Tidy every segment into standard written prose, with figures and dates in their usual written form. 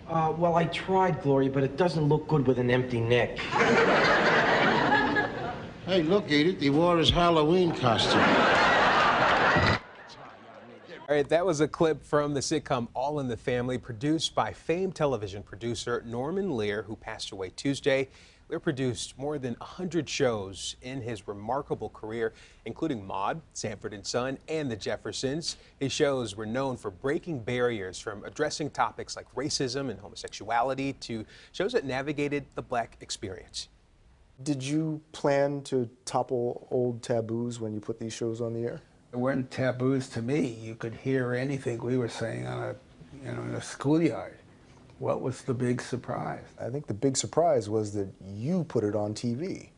Well, I tried, Gloria, but it doesn't look good with an empty neck. Hey, look, Edith, he wore his Halloween costume. All right, that was a clip from the sitcom All in the Family, produced by famed television producer Norman Lear, who passed away Tuesday. Lear produced more than 100 shows in his remarkable career, including Maude, Sanford & Son, and The Jeffersons. His shows were known for breaking barriers, from addressing topics like racism and homosexuality to shows that navigated the Black experience. Did you plan to topple old taboos when you put these shows on the air? There weren't taboos to me. You could hear anything we were saying on in a schoolyard. What was the big surprise? I think the big surprise was that you put it on TV.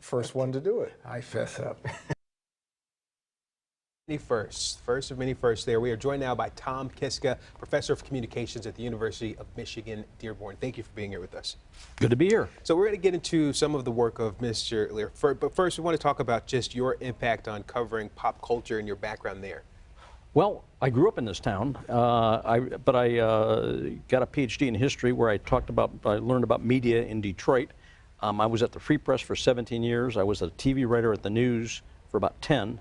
First one to do it. I fess up. First of many firsts there. We are joined now by Tom Kiska, professor of communications at the University of Michigan Dearborn. Thank you for being here with us. Good to be here. So we're going to get into some of the work of Mr. Lear, but first we want to talk about just your impact on covering pop culture and your background there. Well, I grew up in this town, but I got a PhD in history where I learned about media in Detroit. I was at the Free Press for 17 years. I was a TV writer at the News for about 10.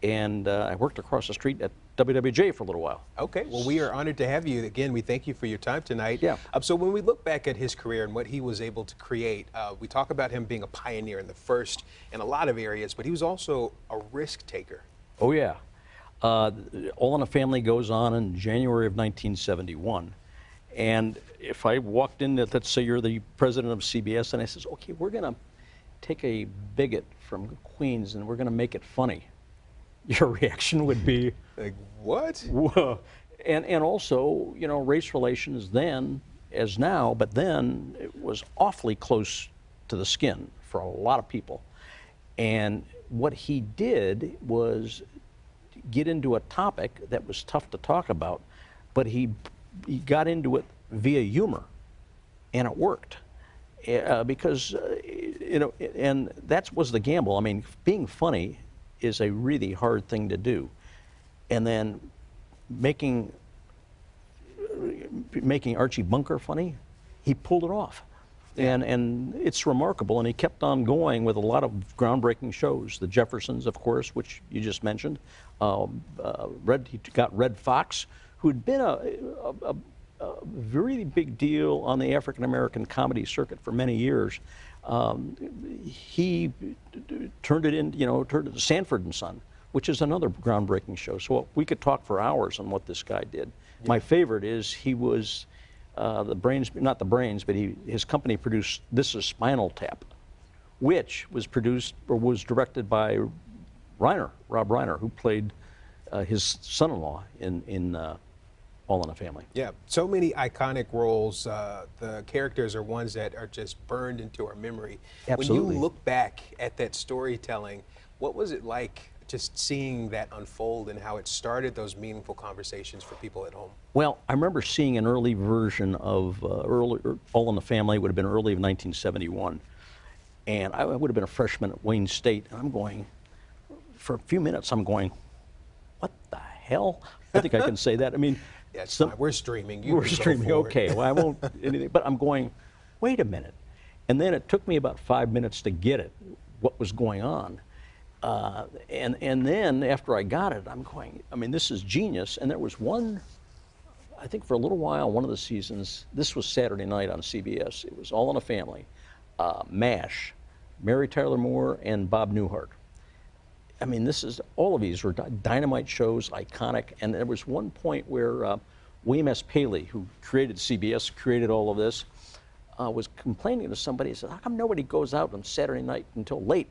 And I worked across the street at WWJ for a little while. Okay, well, we are honored to have you. Again, we thank you for your time tonight. Yeah. So when we look back at his career and what he was able to create, we talk about him being a pioneer in the first in a lot of areas, but he was also a risk taker. Oh, yeah. All in the Family goes on in January of 1971. And if I walked in, let's say you're the president of CBS, and I says, okay, we're going to take a bigot from Queens and we're going to make it funny. Your reaction would be like, what? Whoa. And also, you know, race relations then as now, but then it was awfully close to the skin for a lot of people. And what he did was get into a topic that was tough to talk about, but he got into it via humor, and it worked. Because, you know, and that was the gamble. I mean, being funny is a really hard thing to do. And then making Archie Bunker funny, he pulled it off. Yeah. And it's remarkable, and he kept on going with a lot of groundbreaking shows. The Jeffersons, of course, which you just mentioned. He got Red Fox, who had been a really big deal on the African-American comedy circuit for many years. He turned it to Sanford & Son, which is another groundbreaking show. So we could talk for hours on what this guy did. Yeah. My favorite is he was the brains, not the brains, but his company produced This Is Spinal Tap, which was directed by Rob Reiner, who played his son-in-law in All in the Family. Yeah, so many iconic roles. The characters are ones that are just burned into our memory. Absolutely. When you look back at that storytelling, what was it like just seeing that unfold and how it started those meaningful conversations for people at home? Well, I remember seeing an early version of All in the Family. It would have been early of 1971. And I would have been a freshman at Wayne State. And I'm going, for a few minutes, I'm going, what the hell? I think I can say that. I mean, yeah, we're streaming. We're streaming, okay. Well, I won't anything. But I'm going, wait a minute. And then it took me about 5 minutes to get it, what was going on. And then after I got it, I'm going, I mean, this is genius. And there was one, I think for a little while, one of the seasons, this was Saturday night on CBS. It was All in a Family, MASH, Mary Tyler Moore, and Bob Newhart. I mean, all of these were dynamite shows, iconic. And there was one point where William S. Paley, who created CBS, created all of this, was complaining to somebody. He said, how come nobody goes out on Saturday night until late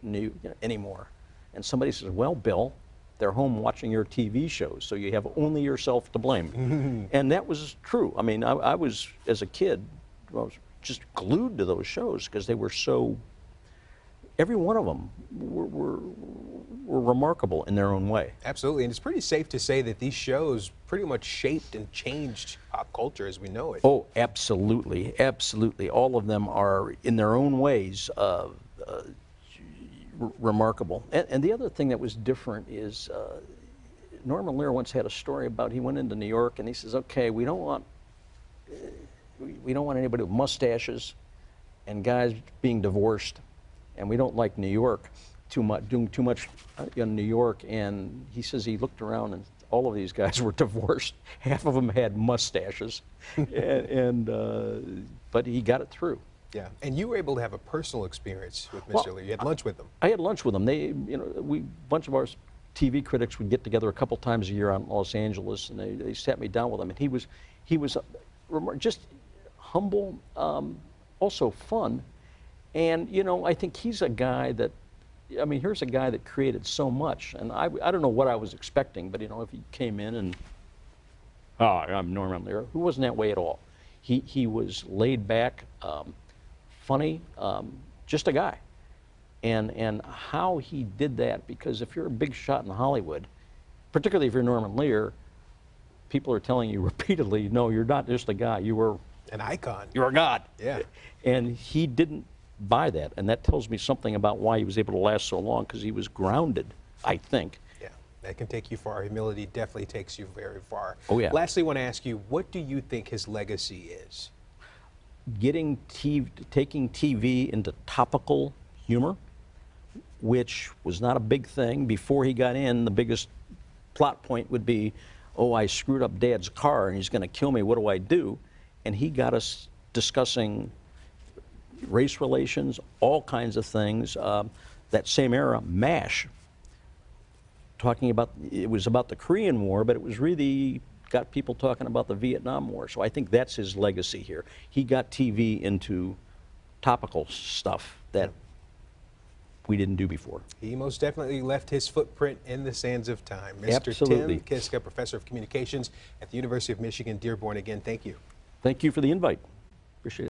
anymore? And somebody says, well, Bill, they're home watching your TV shows, so you have only yourself to blame. And that was true. I mean, I was, as a kid, I was just glued to those shows because they were so, every one of them were remarkable in their own way. Absolutely, and it's pretty safe to say that these shows pretty much shaped and changed pop culture as we know it. Oh, absolutely, absolutely. All of them are, in their own ways, remarkable. And the other thing that was different is Norman Lear once had a story about, he went into New York and he says, okay, we don't want, we don't want anybody with mustaches and guys being divorced, and we don't like New York too much, doing too much in New York. And he says he looked around and all of these guys were divorced. Half of them had mustaches, but he got it through. Yeah, and you were able to have a personal experience with Mr. Lear. You had lunch with him. I had lunch with him. A bunch of our TV critics would get together a couple times a year out in Los Angeles, and they sat me down with him. And he was just humble, also fun, and I think he's a guy that, here's a guy that created so much, and I don't know what I was expecting, but if he came in and, I'm Norman Lear, who wasn't that way at all. He was laid back, funny, just a guy. And how he did that, because if you're a big shot in Hollywood, particularly if you're Norman Lear, people are telling you repeatedly, no, you're not just a guy, you were an icon. You're a god. Yeah. And he didn't buy that, and that tells me something about why he was able to last so long, because he was grounded, I think. Yeah, that can take you far. Humility definitely takes you very far. Oh, yeah. Lastly, I want to ask you, what do you think his legacy is? Taking TV into topical humor, which was not a big thing. Before he got in, the biggest plot point would be, oh, I screwed up Dad's car and he's going to kill me, what do I do? And he got us discussing race relations, all kinds of things. That same era, MASH, talking about, it was about the Korean War, but it was really got people talking about the Vietnam War. So I think that's his legacy here. He got TV into topical stuff that we didn't do before. He most definitely left his footprint in the sands of time. Mr. Absolutely. Tim Kiska, Professor of Communications at the University of Michigan Dearborn. Again, thank you. Thank you for the invite. Appreciate it.